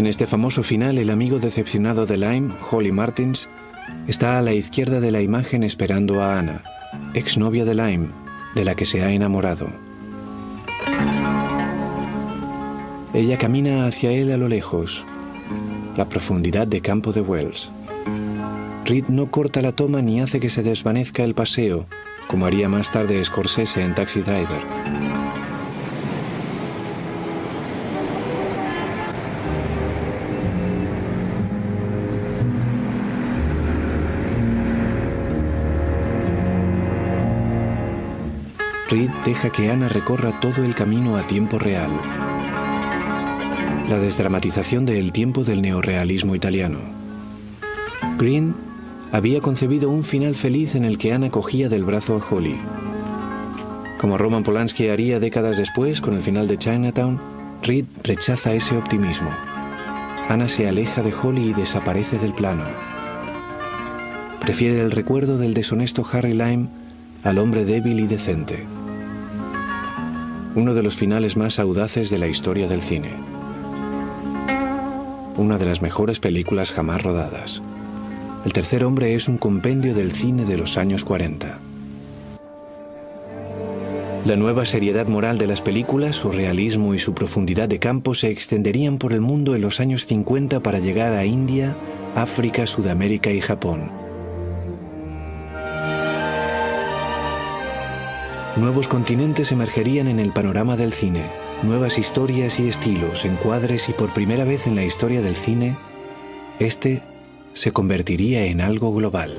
este famoso final, el amigo decepcionado de Lime, Holly Martins, está a la izquierda de la imagen esperando a Anna, exnovia de Lime, de la que se ha enamorado. Ella camina hacia él a lo lejos, la profundidad de campo de Wells. Reed no corta la toma ni hace que se desvanezca el paseo, como haría más tarde Scorsese en Taxi Driver. Reed deja que Anna recorra todo el camino a tiempo real. La desdramatización del tiempo del neorrealismo italiano. Green había concebido un final feliz en el que Anna cogía del brazo a Holly. Como Roman Polanski haría décadas después con el final de Chinatown, Reed rechaza ese optimismo. Anna se aleja de Holly y desaparece del plano. Prefiere el recuerdo del deshonesto Harry Lime al hombre débil y decente. Uno de los finales más audaces de la historia del cine. Una de las mejores películas jamás rodadas. El tercer hombre es un compendio del cine de los años 40. La nueva seriedad moral de las películas, su realismo y su profundidad de campo se extenderían por el mundo en los años 50 para llegar a India, África, Sudamérica y Japón. Nuevos continentes emergerían en el panorama del cine, nuevas historias y estilos, encuadres y por primera vez en la historia del cine, este se convertiría en algo global.